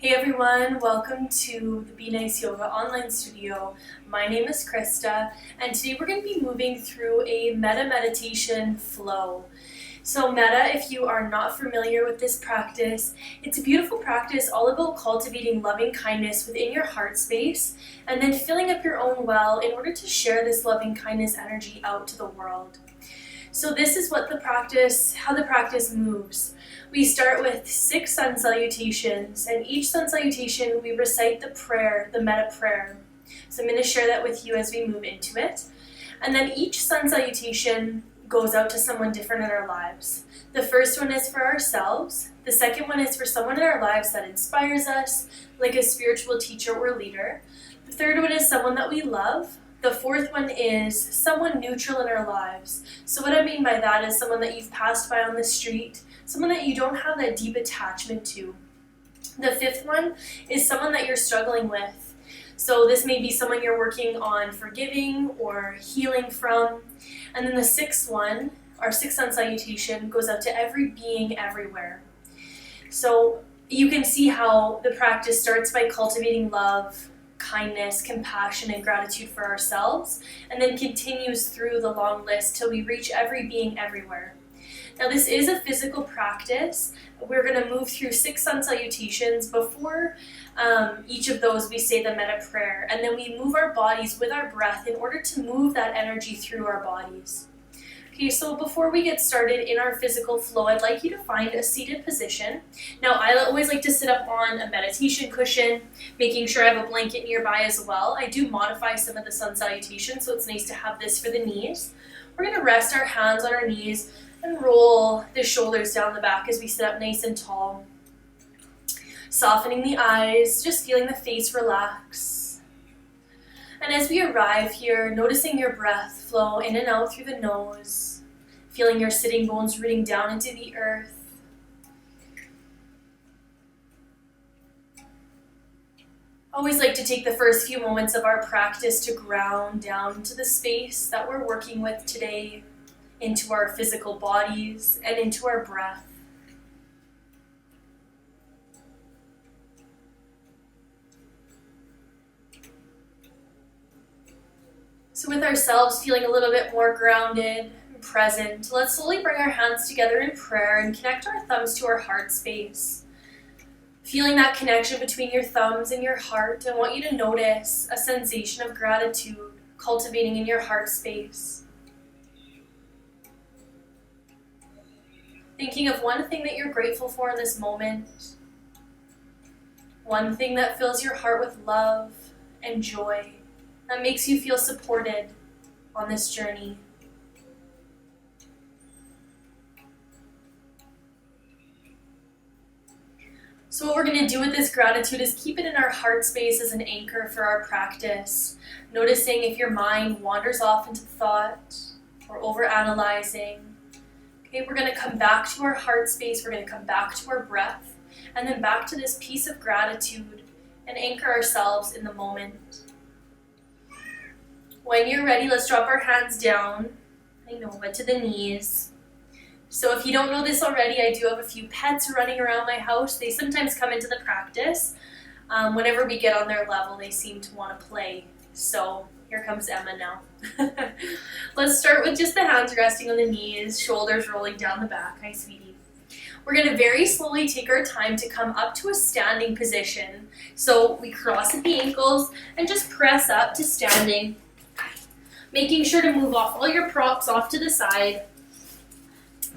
Hey everyone, welcome to the Be Nice Yoga online studio. My name is Krista, and today we're going to be moving through a Metta Meditation Flow. So Metta, if you are not familiar with this practice, it's a beautiful practice all about cultivating loving kindness within your heart space and then filling up your own well in order to share this loving kindness energy out to the world. So this is how the practice moves. We start with 6 sun salutations, and each sun salutation we recite the prayer, the Metta prayer. So I'm going to share that with you as we move into it. And then each sun salutation goes out to someone different in our lives. The first one is for ourselves. The second one is for someone in our lives that inspires us, like a spiritual teacher or leader. The third one is someone that we love. The fourth one is someone neutral in our lives. So what I mean by that is someone that you've passed by on the street, someone that you don't have that deep attachment to. The fifth one is someone that you're struggling with. So this may be someone you're working on forgiving or healing from. And then the sixth one, our sixth sun salutation, goes out to every being everywhere. So you can see how the practice starts by cultivating love, kindness, compassion, and gratitude for ourselves, and then continues through the long list till we reach every being everywhere. Now this is a physical practice. We're going to move through 6 sun salutations. Before each of those we say the Metta prayer, and then we move our bodies with our breath in order to move that energy through our bodies. Okay, so before we get started in our physical flow, I'd like you to find a seated position. Now, I always like to sit up on a meditation cushion, making sure I have a blanket nearby as well. I do modify some of the sun salutations, so it's nice to have this for the knees. We're going to rest our hands on our knees and roll the shoulders down the back as we sit up nice and tall. Softening the eyes, just feeling the face relax. And as we arrive here, noticing your breath flow in and out through the nose, feeling your sitting bones rooting down into the earth. Always like to take the first few moments of our practice to ground down into the space that we're working with today, into our physical bodies and into our breath. So with ourselves feeling a little bit more grounded and present, let's slowly bring our hands together in prayer and connect our thumbs to our heart space. Feeling that connection between your thumbs and your heart, I want you to notice a sensation of gratitude cultivating in your heart space. Thinking of one thing that you're grateful for in this moment, one thing that fills your heart with love and joy, that makes you feel supported on this journey. So what we're going to do with this gratitude is keep it in our heart space as an anchor for our practice. Noticing if your mind wanders off into thought or overanalyzing. Okay, we're going to come back to our heart space, we're going to come back to our breath, and then back to this piece of gratitude and anchor ourselves in the moment. When you're ready, let's drop our hands down, but to the knees. So if you don't know this already, I do have a few pets running around my house. They sometimes come into the practice. Whenever we get on their level, they seem to want to play. So here comes Emma now. Let's start with just the hands resting on the knees, shoulders rolling down the back. Hi, sweetie. We're going to very slowly take our time to come up to a standing position. So we cross at the ankles and just press up to standing. Making sure to move off all your props off to the side,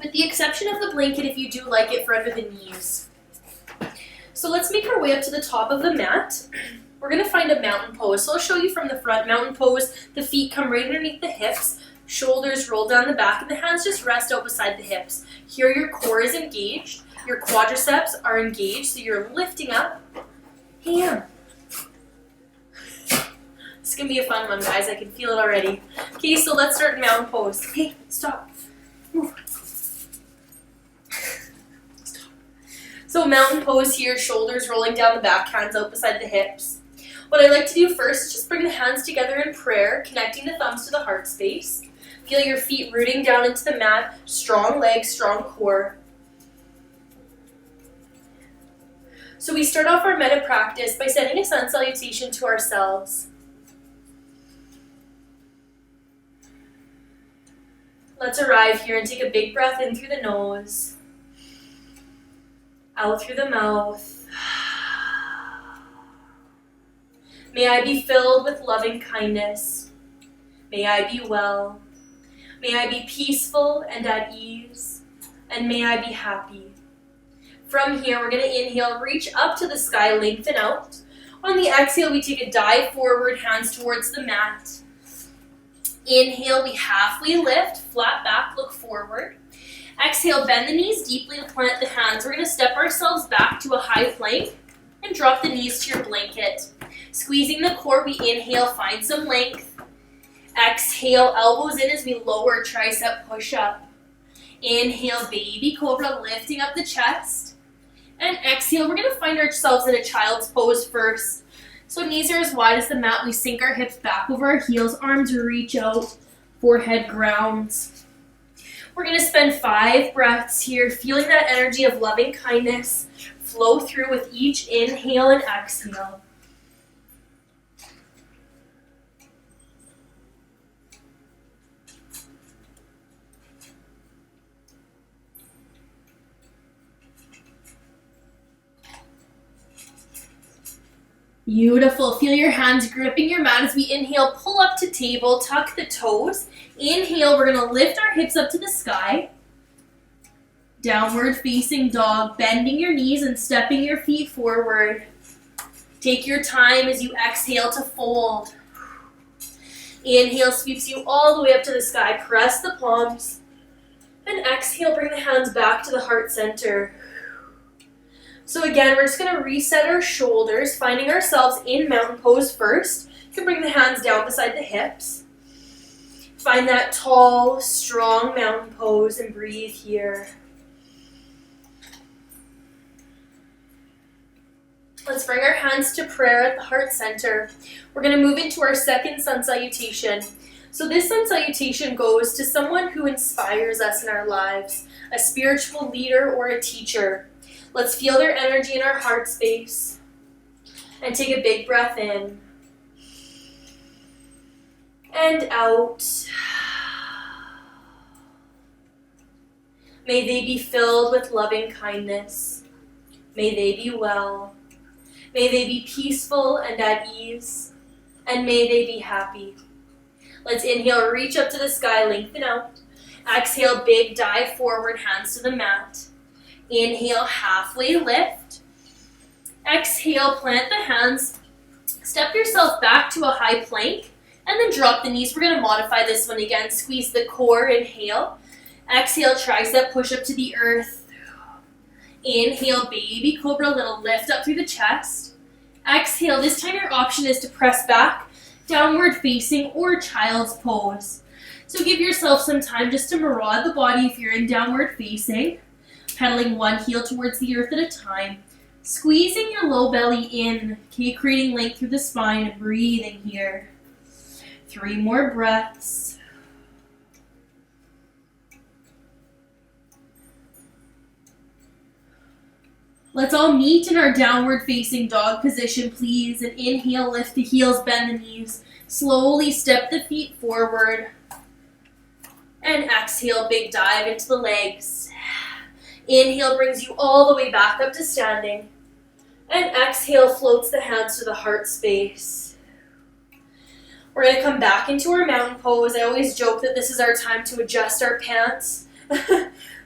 with the exception of the blanket if you do like it for under the knees. So let's make our way up to the top of the mat. We're going to find a mountain pose. So I'll show you from the front. Mountain pose, the feet come right underneath the hips, shoulders roll down the back, and the hands just rest out beside the hips. Here your core is engaged, your quadriceps are engaged, so you're lifting up. Ham. It's going to be a fun one, guys. I can feel it already. Okay, so let's start mountain pose. Hey, stop. Move. Stop. So mountain pose here, shoulders rolling down the back, hands out beside the hips. What I like to do first is just bring the hands together in prayer, connecting the thumbs to the heart space. Feel your feet rooting down into the mat, strong legs, strong core. So we start off our metta practice by sending a sun salutation to ourselves. Let's arrive here and take a big breath in through the nose, out through the mouth. May I be filled with loving kindness. May I be well. May I be peaceful and at ease. And may I be happy. From here, we're going to inhale, reach up to the sky, lengthen out. On the exhale, we take a dive forward, hands towards the mat. Inhale, we halfway lift, flat back, look forward. Exhale, bend the knees deeply to plant the hands. We're going to step ourselves back to a high plank and drop the knees to your blanket. Squeezing the core, we inhale, find some length. Exhale, elbows in as we lower, tricep push up. Inhale, baby cobra, lifting up the chest. And exhale, we're going to find ourselves in a child's pose first. So knees are as wide as the mat. We sink our hips back over our heels, arms reach out, forehead grounds. We're going to spend 5 breaths here, feeling that energy of loving kindness flow through with each inhale and exhale. Beautiful. Feel your hands gripping your mat as we inhale, pull up to table, tuck the toes. Inhale, we're going to lift our hips up to the sky. Downward facing dog, bending your knees and stepping your feet forward. Take your time as you exhale to fold. Inhale sweeps you all the way up to the sky. Press the palms. And exhale, bring the hands back to the heart center. So again, we're just going to reset our shoulders, finding ourselves in mountain pose first. You can bring the hands down beside the hips. Find that tall, strong mountain pose and breathe here. Let's bring our hands to prayer at the heart center. We're going to move into our second sun salutation. So this sun salutation goes to someone who inspires us in our lives, a spiritual leader or a teacher. Let's feel their energy in our heart space. And take a big breath in. And out. May they be filled with loving kindness. May they be well. May they be peaceful and at ease. And may they be happy. Let's inhale, reach up to the sky, lengthen out. Exhale, big dive forward, hands to the mat. Inhale, halfway lift. Exhale, plant the hands. Step yourself back to a high plank and then drop the knees. We're going to modify this one again. Squeeze the core, inhale. Exhale, tricep push up to the earth. Inhale, baby cobra, little lift up through the chest. Exhale, this time your option is to press back, downward facing or child's pose. So give yourself some time just to maraud the body if you're in downward facing. Pedaling one heel towards the earth at a time. Squeezing your low belly in, okay, creating length through the spine and breathing here. 3 more breaths. Let's all meet in our downward facing dog position, please. And inhale, lift the heels, bend the knees. Slowly step the feet forward. And exhale, big dive into the legs. Inhale brings you all the way back up to standing. And exhale floats the hands to the heart space. We're going to come back into our mountain pose. I always joke that this is our time to adjust our pants.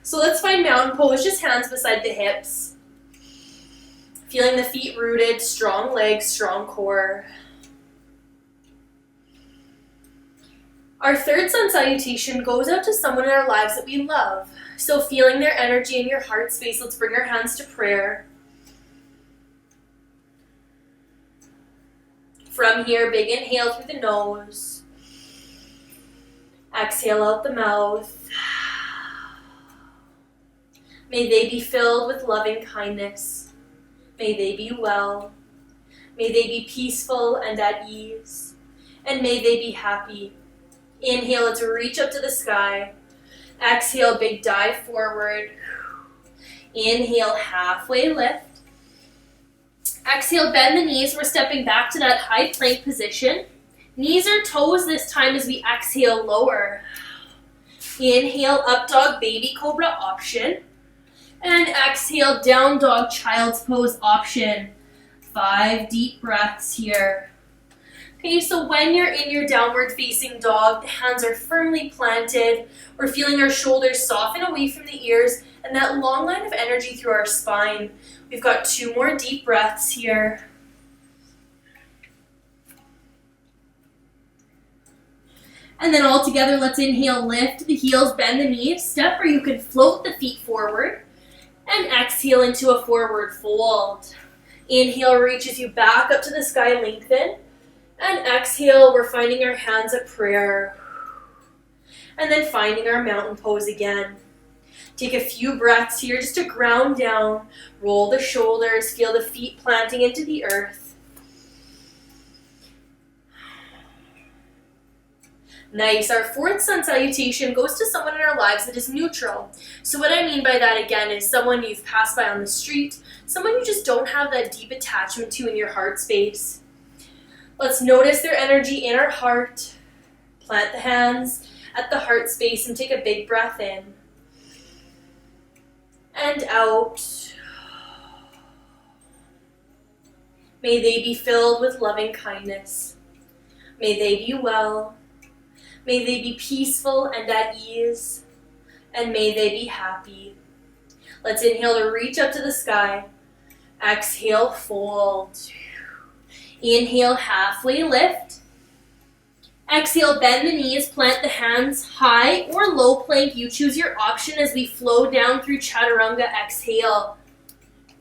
So let's find mountain pose, just hands beside the hips. Feeling the feet rooted, strong legs, strong core. Our third sun salutation goes out to someone in our lives that we love. So feeling their energy in your heart space, let's bring our hands to prayer. From here, big inhale through the nose. Exhale out the mouth. May they be filled with loving kindness. May they be well. May they be peaceful and at ease. And may they be happy. Inhale, let's reach up to the sky. Exhale, big dive forward. Inhale, halfway lift. Exhale, bend the knees. We're stepping back to that high plank position. Knees or toes this time as we exhale, lower. Inhale, up dog, baby cobra option. And exhale, down dog, child's pose option. 5 deep breaths here. Okay, so when you're in your downward facing dog, the hands are firmly planted. We're feeling our shoulders soften away from the ears and that long line of energy through our spine. We've got 2 more deep breaths here. And then all together, let's inhale, lift the heels, bend the knees, step, or you can float the feet forward. And exhale into a forward fold. Inhale reaches you back up to the sky, lengthen. And exhale, we're finding our hands at prayer. And then finding our mountain pose again. Take a few breaths here just to ground down. Roll the shoulders, feel the feet planting into the earth. Nice. Our 4th sun salutation goes to someone in our lives that is neutral. So what I mean by that again is someone you've passed by on the street, someone you just don't have that deep attachment to in your heart space. Let's notice their energy in our heart. Plant the hands at the heart space and take a big breath in. And out. May they be filled with loving kindness. May they be well. May they be peaceful and at ease, and may they be happy. Let's inhale to reach up to the sky. Exhale, fold. Inhale, halfway lift. Exhale, bend the knees, plant the hands high or low plank. You choose your option as we flow down through chaturanga. Exhale.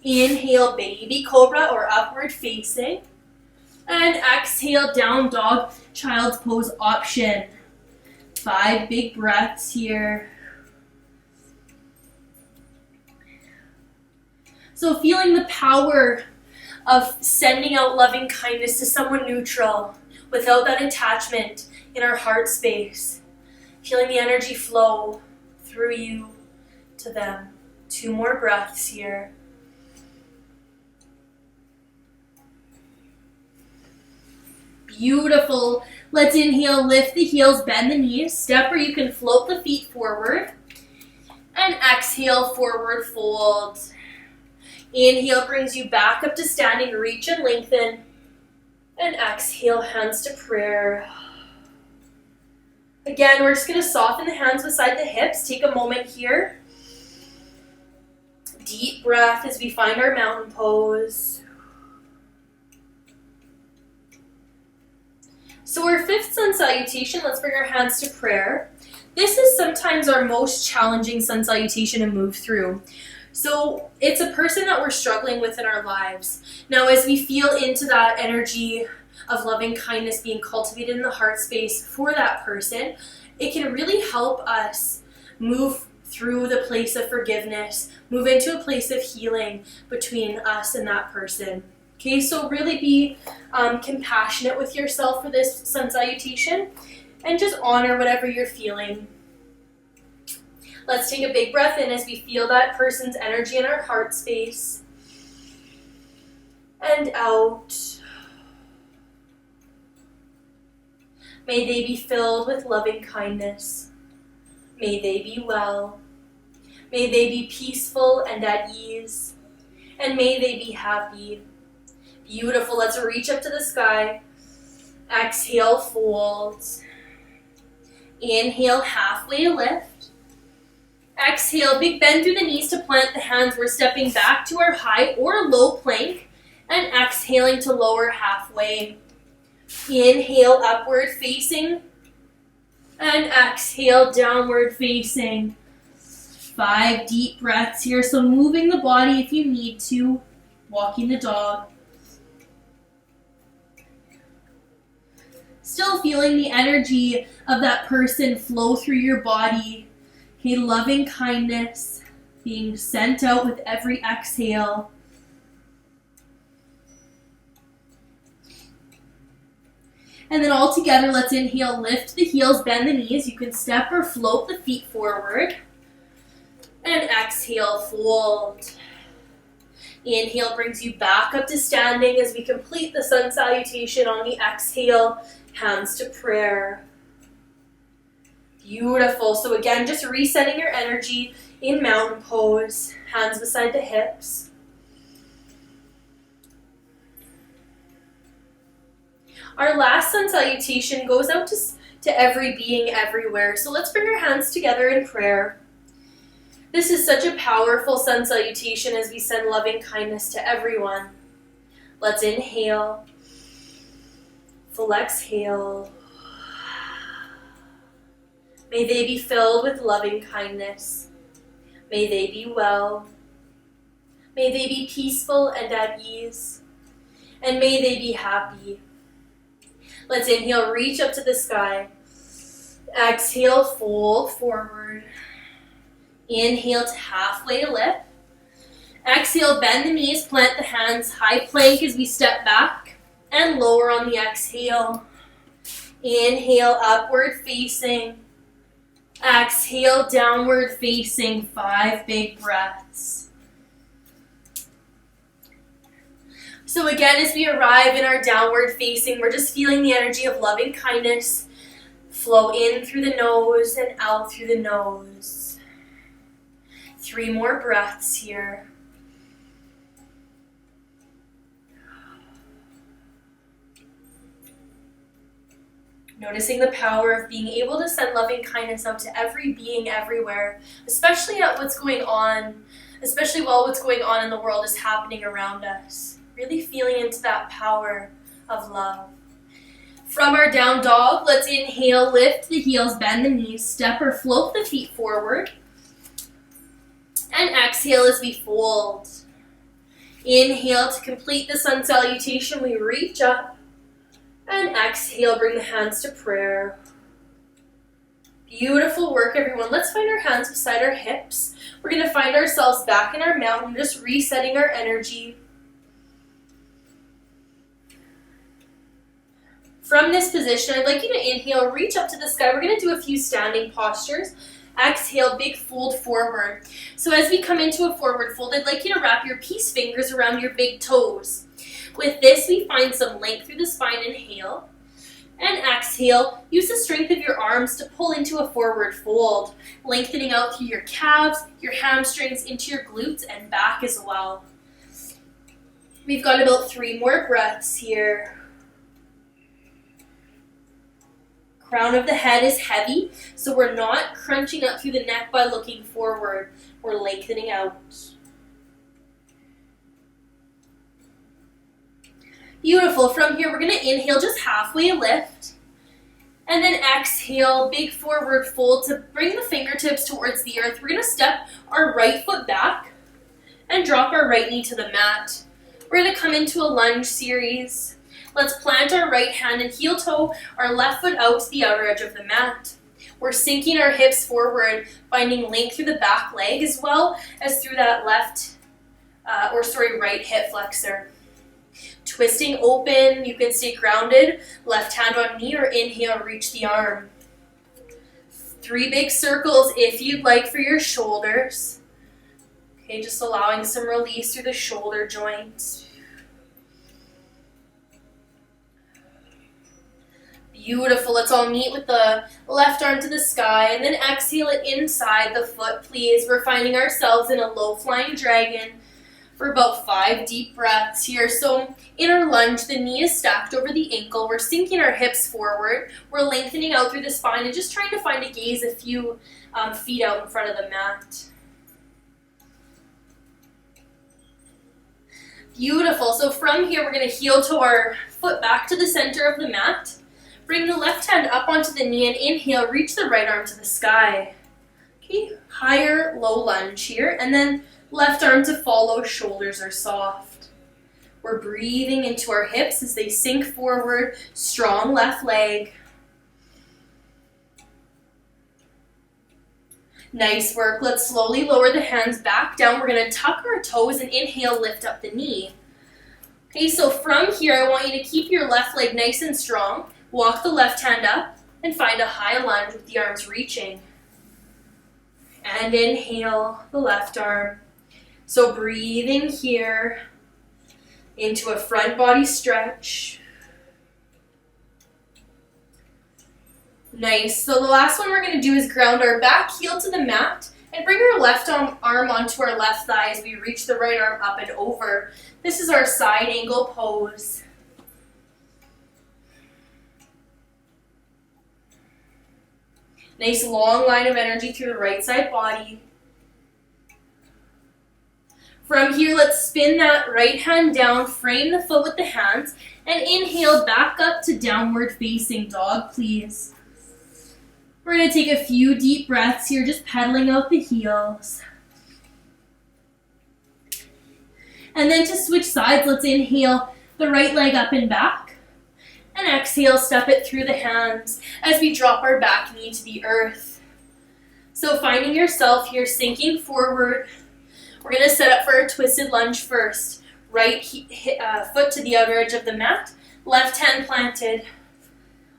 Inhale, baby cobra or upward facing. And exhale, down dog, child's pose option. 5 big breaths here. So feeling the power of sending out loving kindness to someone neutral without that attachment in our heart space. Feeling the energy flow through you to them. 2 more breaths here. Beautiful. Let's inhale, lift the heels, bend the knees, step or you can float the feet forward. And exhale, forward fold. Inhale brings you back up to standing, reach and lengthen. And exhale, hands to prayer. Again, we're just going to soften the hands beside the hips. Take a moment here. Deep breath as we find our mountain pose. So our 5th sun salutation, let's bring our hands to prayer. This is sometimes our most challenging sun salutation to move through. So it's a person that we're struggling with in our lives. Now as we feel into that energy of loving kindness being cultivated in the heart space for that person, it can really help us move through the place of forgiveness, move into a place of healing between us and that person. Okay, so really be compassionate with yourself for this sun salutation and just honor whatever you're feeling. Let's take a big breath in as we feel that person's energy in our heart space. And out. May they be filled with loving kindness. May they be well. May they be peaceful and at ease. And may they be happy. Beautiful. Let's reach up to the sky. Exhale, fold. Inhale, halfway lift. Exhale, big bend through the knees to plant the hands. We're stepping back to our high or low plank and exhaling to lower halfway. Inhale, upward facing. And exhale, downward facing. 5 deep breaths here. So moving the body if you need to. Walking the dog. Still feeling the energy of that person flow through your body. Okay, loving kindness being sent out with every exhale. And then all together, let's inhale, lift the heels, bend the knees. You can step or float the feet forward. And exhale, fold. Inhale brings you back up to standing as we complete the sun salutation on the exhale, hands to prayer. Beautiful. So again, just resetting your energy in mountain pose, hands beside the hips. Our last sun salutation goes out to every being everywhere. So let's bring our hands together in prayer. This is such a powerful sun salutation as we send loving kindness to everyone. Let's inhale. Full exhale. May they be filled with loving kindness. May they be well. May they be peaceful and at ease. And may they be happy. Let's inhale, reach up to the sky. Exhale, fold forward. Inhale to halfway lift. Exhale, bend the knees, plant the hands, high plank as we step back and lower on the exhale. Inhale, upward facing. Exhale, downward facing, 5 big breaths. So again, as we arrive in our downward facing, we're just feeling the energy of loving kindness flow in through the nose and out through the nose. 3 more breaths here. Noticing the power of being able to send loving kindness out to every being everywhere, especially at what's going on, especially while what's going on in the world is happening around us. Really feeling into that power of love. From our down dog, let's inhale, lift the heels, bend the knees, step or float the feet forward. And exhale as we fold. Inhale to complete the sun salutation, we reach up. And exhale, bring the hands to prayer. Beautiful work, everyone. Let's find our hands beside our hips. We're going to find ourselves back in our mountain, just resetting our energy. From this position, I'd like you to inhale, reach up to the sky. We're going to do a few standing postures. Exhale, big fold forward. So as we come into a forward fold, I'd like you to wrap your peace fingers around your big toes. With this, we find some length through the spine. Inhale. And exhale. Use the strength of your arms to pull into a forward fold, lengthening out through your calves, your hamstrings, into your glutes, and back as well. We've got about 3 more breaths here. Crown of the head is heavy, so we're not crunching up through the neck by looking forward. We're lengthening out. Beautiful. From here, we're going to inhale, just halfway lift. And then exhale, big forward fold to bring the fingertips towards the earth. We're going to step our right foot back and drop our right knee to the mat. We're going to come into a lunge series. Let's plant our right hand and heel toe our left foot out to the outer edge of the mat. We're sinking our hips forward, finding length through the back leg as well as through that right hip flexor. Twisting open, you can stay grounded, left hand on knee, or inhale, reach the arm. 3 big circles if you'd like for your shoulders. Okay, just allowing some release through the shoulder joints. Beautiful. Let's all meet with the left arm to the sky and then exhale it inside the foot, please. We're finding ourselves in a low flying dragon for about 5 deep breaths here. So in our lunge, the knee is stacked over the ankle. We're sinking our hips forward. We're lengthening out through the spine and just trying to find a gaze a few feet out in front of the mat. Beautiful. So from here, we're going to heel toe our foot back to the center of the mat. Bring the left hand up onto the knee and inhale, reach the right arm to the sky. Okay, higher, low lunge here. And then left arm to follow, shoulders are soft. We're breathing into our hips as they sink forward, strong left leg. Nice work. Let's slowly lower the hands back down. We're going to tuck our toes and inhale, lift up the knee. Okay, so from here, I want you to keep your left leg nice and strong. Walk the left hand up and find a high lunge with the arms reaching. And inhale the left arm. So breathing here into a front body stretch. Nice. So the last one we're going to do is ground our back heel to the mat and bring our left arm onto our left thigh as we reach the right arm up and over. This is our side angle pose. Nice long line of energy through the right side body. From here, let's spin that right hand down, frame the foot with the hands, and inhale back up to downward facing dog, please. We're going to take a few deep breaths here, just pedaling out the heels. And then to switch sides, let's inhale the right leg up and back. And exhale, step it through the hands as we drop our back knee to the earth. So finding yourself here sinking forward. We're going to set up for a twisted lunge first. Right foot to the outer edge of the mat, left hand planted.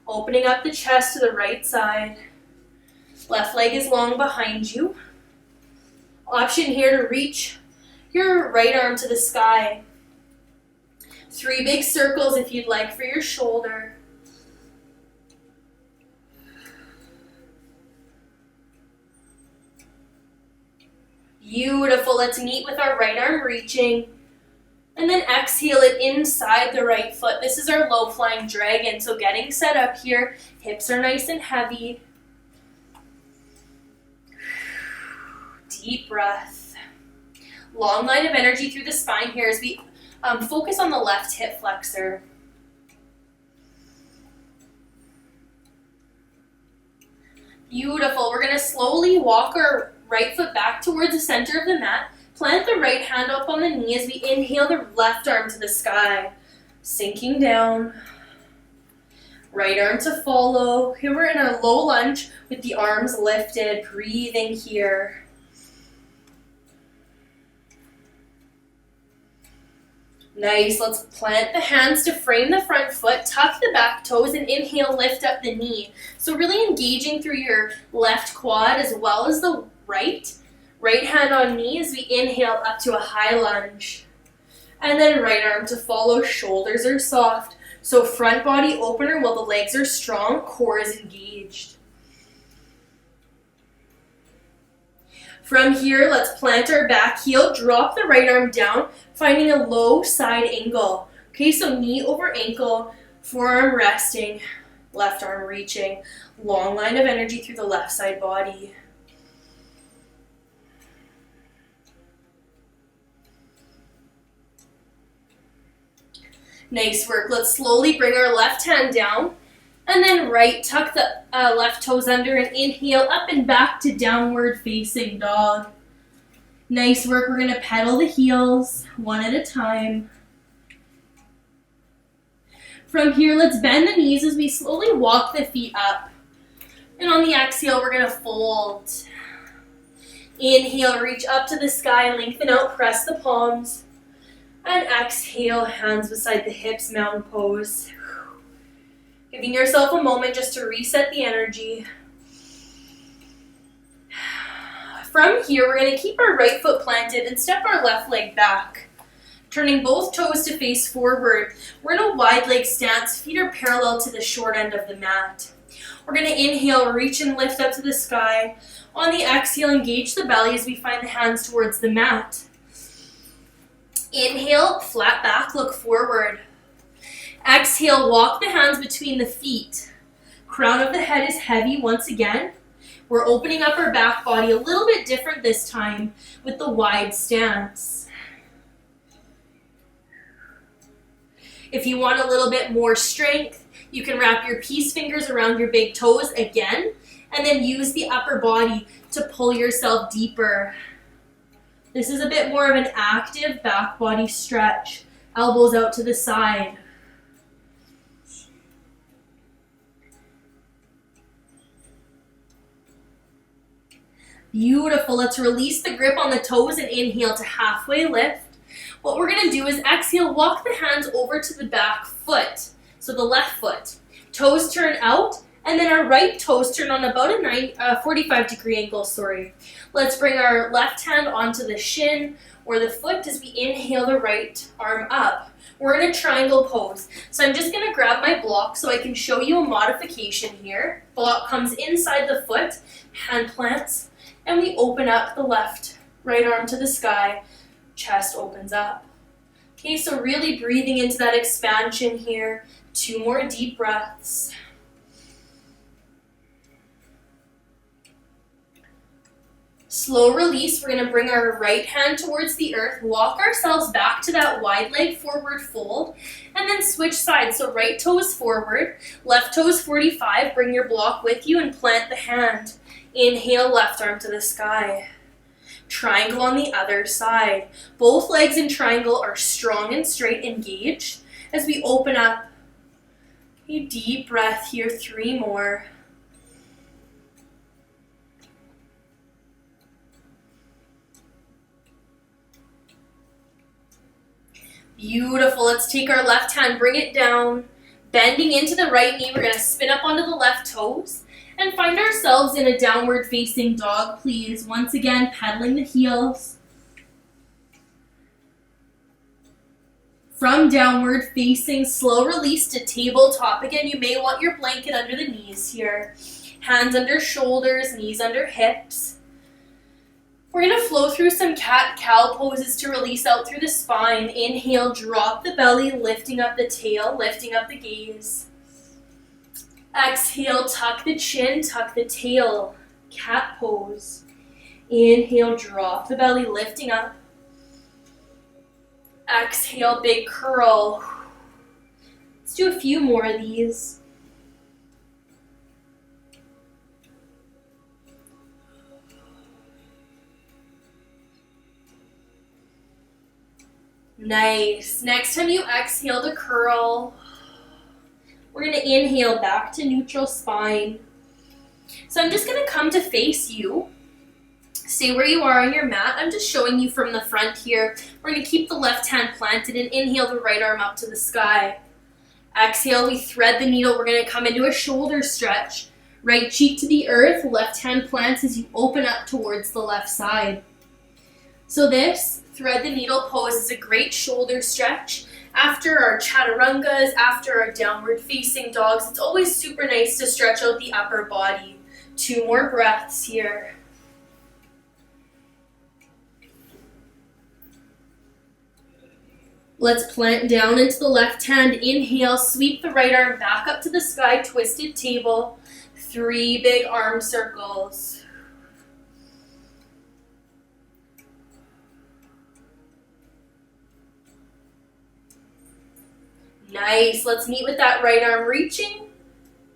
Opening up the chest to the right side. Left leg is long behind you. Option here to reach your right arm to the sky. 3 big circles if you'd like for your shoulder. Beautiful. Let's meet with our right arm reaching. And then exhale it inside the right foot. This is our low flying dragon. So getting set up here. Hips are nice and heavy. Deep breath. Long line of energy through the spine here as we focus on the left hip flexor. Beautiful. We're going to slowly walk our right foot back towards the center of the mat. Plant the right hand up on the knee as we inhale the left arm to the sky. Sinking down. Right arm to follow. Here we're in our low lunge with the arms lifted. Breathing here. Nice. Let's plant the hands to frame the front foot, tuck the back toes, and inhale, lift up the knee. So really engaging through your left quad as well as the right. Right hand on knee as we inhale up to a high lunge. And then right arm to follow, shoulders are soft. So front body opener while the legs are strong, core is engaged. From here, let's plant our back heel, drop the right arm down, finding a low side angle. Okay, so knee over ankle, forearm resting, left arm reaching. Long line of energy through the left side body. Nice work. Let's slowly bring our left hand down. And then right, tuck the left toes under and inhale up and back to downward facing dog. Nice work. We're going to pedal the heels one at a time. From here, let's bend the knees as we slowly walk the feet up. And on the exhale, we're going to fold. Inhale, reach up to the sky, lengthen out, press the palms. And exhale, hands beside the hips, mountain pose. Giving yourself a moment just to reset the energy. From here, we're going to keep our right foot planted and step our left leg back. Turning both toes to face forward. We're in a wide leg stance. Feet are parallel to the short end of the mat. We're going to inhale, reach and lift up to the sky. On the exhale, engage the belly as we find the hands towards the mat. Inhale, flat back, look forward. Exhale, walk the hands between the feet. Crown of the head is heavy once again. We're opening up our back body a little bit different this time with the wide stance. If you want a little bit more strength, you can wrap your peace fingers around your big toes again, and then use the upper body to pull yourself deeper. This is a bit more of an active back body stretch. Elbows out to the side. Beautiful. Let's release the grip on the toes and inhale to halfway lift. What we're going to do is exhale, walk the hands over to the back foot. So the left foot. Toes turn out And then our right toes turn on about a 45 degree angle, Let's bring our left hand onto the shin or the foot as we inhale the right arm up. We're in a triangle pose. So I'm just gonna grab my block so I can show you a modification here. Block comes inside the foot, hand plants, and we open up the right arm to the sky, chest opens up. Okay, so really breathing into that expansion here. 2 more deep breaths. Slow release, we're gonna bring our right hand towards the earth, walk ourselves back to that wide leg forward fold, and then switch sides. So right toe is forward, left toe is 45, bring your block with you and plant the hand. Inhale, left arm to the sky. Triangle on the other side. Both legs in triangle are strong and straight, engaged. As we open up, a deep breath here, 3 more. Beautiful. Let's take our left hand, bring it down, bending into the right knee. We're going to spin up onto the left toes and find ourselves in a downward facing dog, please. Once again, pedaling the heels. From downward facing, slow release to tabletop. Again, you may want your blanket under the knees here. Hands under shoulders, knees under hips. We're going to flow through some cat-cow poses to release out through the spine. Inhale, drop the belly, lifting up the tail, lifting up the gaze. Exhale, tuck the chin, tuck the tail, cat pose. Inhale, drop the belly, lifting up. Exhale, big curl. Let's do a few more of these. Nice. Next time you exhale to curl, we're going to inhale back to neutral spine. So I'm just going to come to face you. Stay where you are on your mat. I'm just showing you from the front here. We're going to keep the left hand planted and inhale the right arm up to the sky. Exhale, we thread the needle. We're going to come into a shoulder stretch. Right cheek to the earth, left hand plants as you open up towards the left side. So this thread the needle pose is a great shoulder stretch. After our chaturangas, after our downward facing dogs, it's always super nice to stretch out the upper body. 2 more breaths here. Let's plant down into the left hand. Inhale, sweep the right arm back up to the sky, twisted table. 3 big arm circles. Nice. Let's meet with that right arm reaching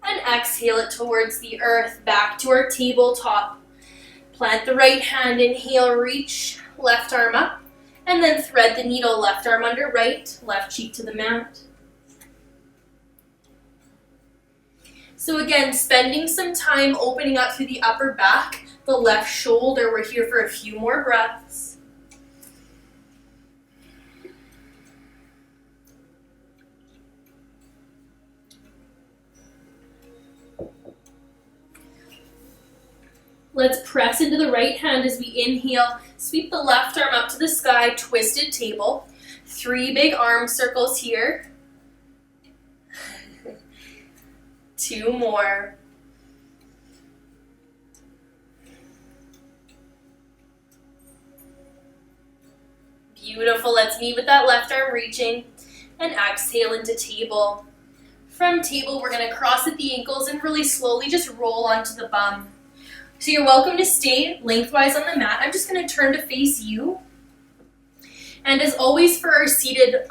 and exhale it towards the earth, back to our tabletop. Plant the right hand, inhale, reach, left arm up, and then thread the needle, left arm under right, left cheek to the mat. So again, spending some time opening up through the upper back, the left shoulder. We're here for a few more breaths. Let's press into the right hand as we inhale. Sweep the left arm up to the sky, twisted table. 3 big arm circles here. 2 more. Beautiful. Let's meet with that left arm reaching and exhale into table. From table, we're going to cross at the ankles and really slowly just roll onto the bum. So you're welcome to stay lengthwise on the mat. I'm just going to turn to face you. And as always for our seated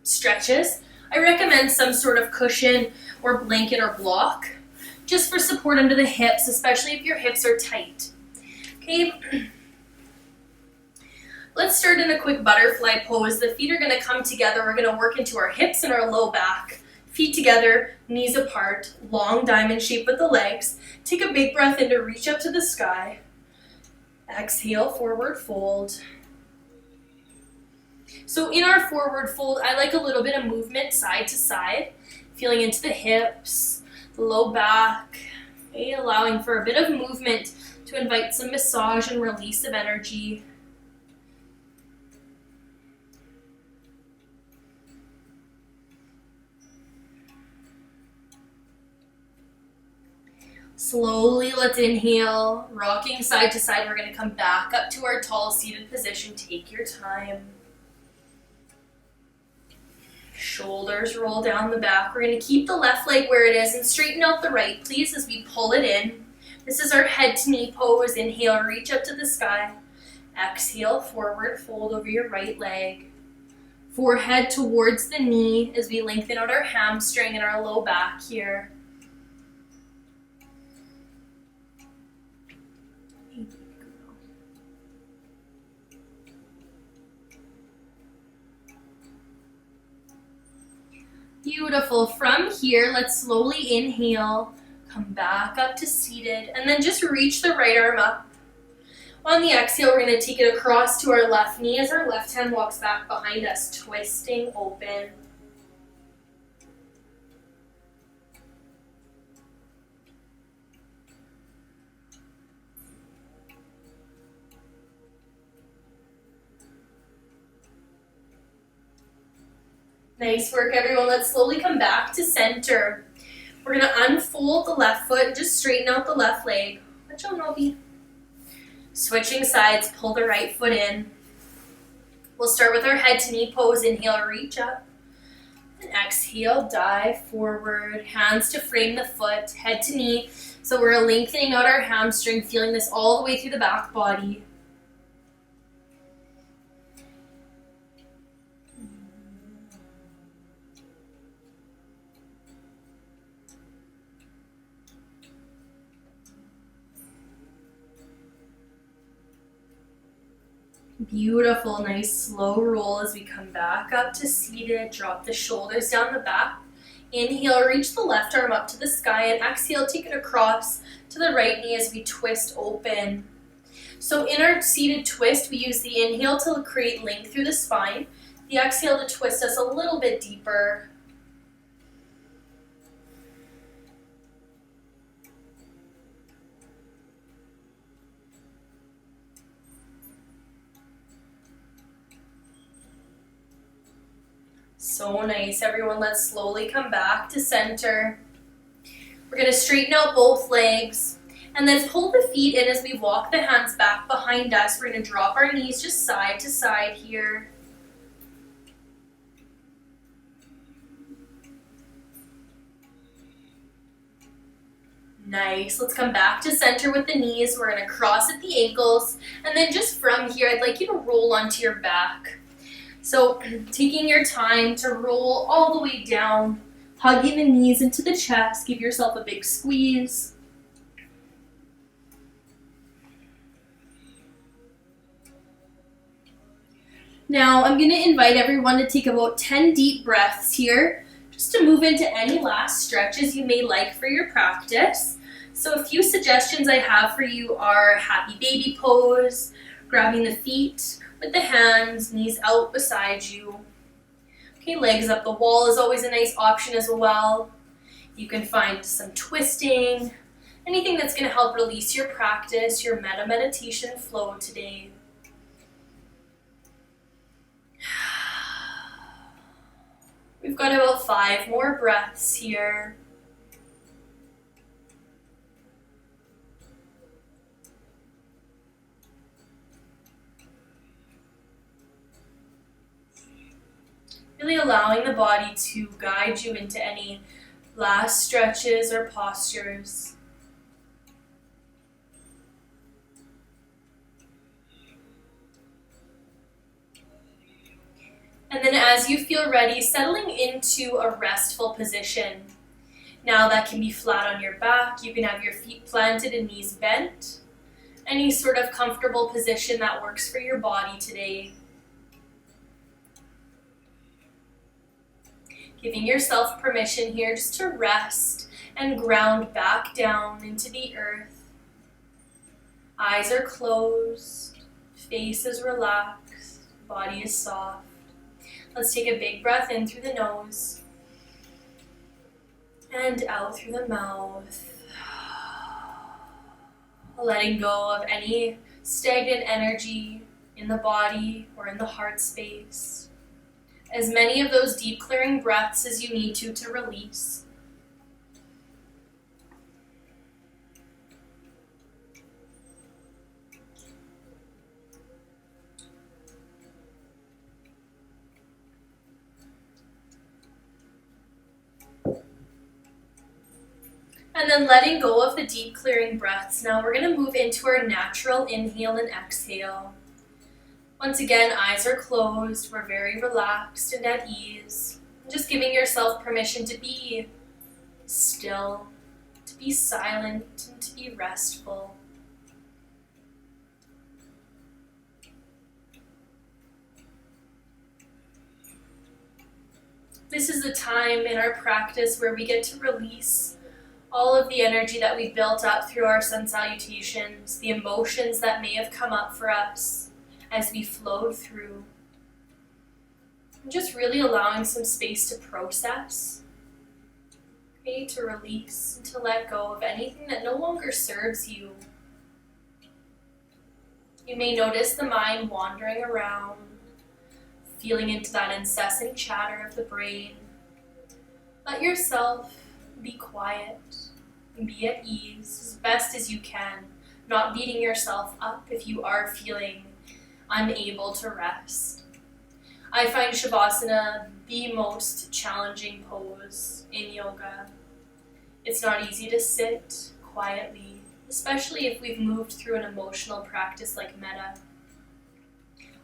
stretches, I recommend some sort of cushion or blanket or block just for support under the hips, especially if your hips are tight. Okay, let's start in a quick butterfly pose. The feet are going to come together. We're going to work into our hips and our low back. Feet together, knees apart, long diamond shape with the legs. Take a big breath in to reach up to the sky. Exhale, forward fold. So in our forward fold, I like a little bit of movement side to side, feeling into the hips, the low back, okay, allowing for a bit of movement to invite some massage and release of energy. Slowly, let's inhale, rocking side to side. We're going to come back up to our tall seated position. Take your time. Shoulders roll down the back. We're going to keep the left leg where it is and straighten out the right, please, as we pull it in. This is our head to knee pose. Inhale, reach up to the sky. Exhale, forward, fold over your right leg. Forehead towards the knee as we lengthen out our hamstring and our low back here. Beautiful. From here, let's slowly inhale, come back up to seated, and then just reach the right arm up. On the exhale, we're going to take it across to our left knee as our left hand walks back behind us, twisting open. Nice work, everyone. Let's slowly come back to center. We're going to unfold the left foot and just straighten out the left leg. Switching sides, pull the right foot in. We'll start with our head to knee pose. Inhale, reach up. And exhale, dive forward. Hands to frame the foot, head to knee. So we're lengthening out our hamstring, feeling this all the way through the back body. Beautiful, nice slow roll as we come back up to seated. Drop the shoulders down the back. Inhale, reach the left arm up to the sky, and exhale, take it across to the right knee as we twist open. So in our seated twist, we use the inhale to create length through the spine, the exhale to twist us a little bit deeper. So nice, everyone. Let's slowly come back to center. We're going to straighten out both legs and then pull the feet in as we walk the hands back behind us. We're going to drop our knees just side to side here. Nice. Let's come back to center with the knees. We're going to cross at the ankles, and then just from here, I'd like you to roll onto your back. So taking your time to roll all the way down, hugging the knees into the chest, give yourself a big squeeze. Now I'm going to invite everyone to take about 10 deep breaths here, just to move into any last stretches you may like for your practice. So a few suggestions I have for you are happy baby pose, grabbing the feet with the hands, knees out beside you. Okay, legs up the wall is always a nice option as well. You can find some twisting, anything that's going to help release your practice, your Metta Meditation Flow today. We've got about 5 more breaths here. Really allowing the body to guide you into any last stretches or postures. And then as you feel ready, settling into a restful position. Now that can be flat on your back. You can have your feet planted and knees bent. Any sort of comfortable position that works for your body today. Giving yourself permission here just to rest and ground back down into the earth. Eyes are closed, face is relaxed, body is soft. Let's take a big breath in through the nose. And out through the mouth. Letting go of any stagnant energy in the body or in the heart space. As many of those deep clearing breaths as you need to release. And then letting go of the deep clearing breaths. Now we're going to move into our natural inhale and exhale. Once again, eyes are closed. We're very relaxed and at ease. Just giving yourself permission to be still, to be silent, and to be restful. This is the time in our practice where we get to release all of the energy that we built up through our sun salutations, the emotions that may have come up for us as we flowed through. And just really allowing some space to process, okay, to release and to let go of anything that no longer serves you. You may notice the mind wandering around, feeling into that incessant chatter of the brain. Let yourself be quiet and be at ease as best as you can, not beating yourself up if you are feeling unable to rest. I find Shavasana the most challenging pose in yoga. It's not easy to sit quietly, especially if we've moved through an emotional practice like Metta.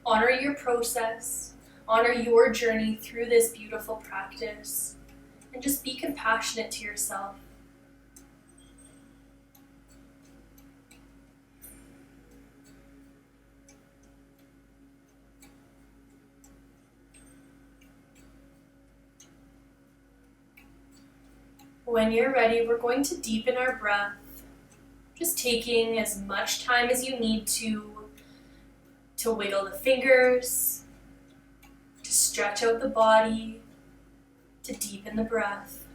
Honor your process, honor your journey through this beautiful practice. And just be compassionate to yourself. When you're ready, we're going to deepen our breath, just taking as much time as you need to wiggle the fingers, to stretch out the body, to deepen the breath.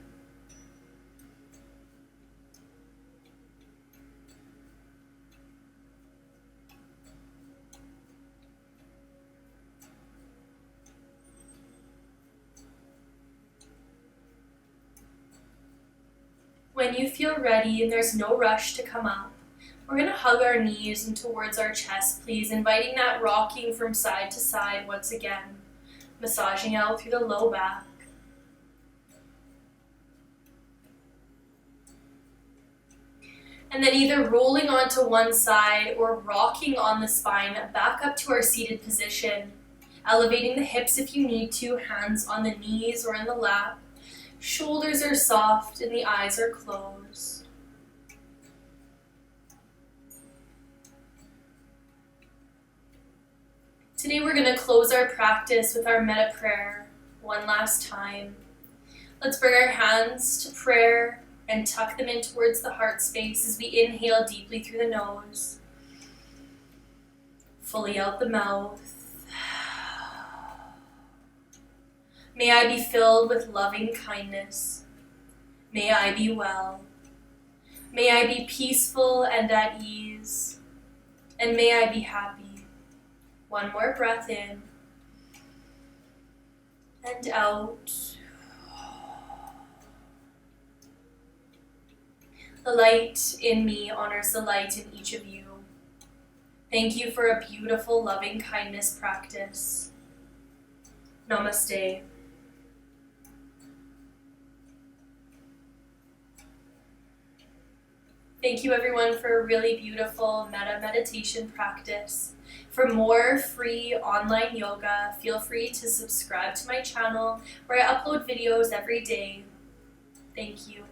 When you feel ready and there's no rush to come up, we're going to hug our knees in towards our chest, please, inviting that rocking from side to side once again, massaging out through the low back. And then either rolling onto one side or rocking on the spine back up to our seated position, elevating the hips if you need to, hands on the knees or in the lap. Shoulders are soft and the eyes are closed. Today we're going to close our practice with our Metta prayer one last time. Let's bring our hands to prayer and tuck them in towards the heart space as we inhale deeply through the nose. Fully out the mouth. May I be filled with loving kindness. May I be well. May I be peaceful and at ease. And may I be happy. One more breath in. And out. The light in me honors the light in each of you. Thank you for a beautiful loving kindness practice. Namaste. Thank you everyone for a really beautiful Metta meditation practice. For more free online yoga, feel free to subscribe to my channel where I upload videos every day. Thank you.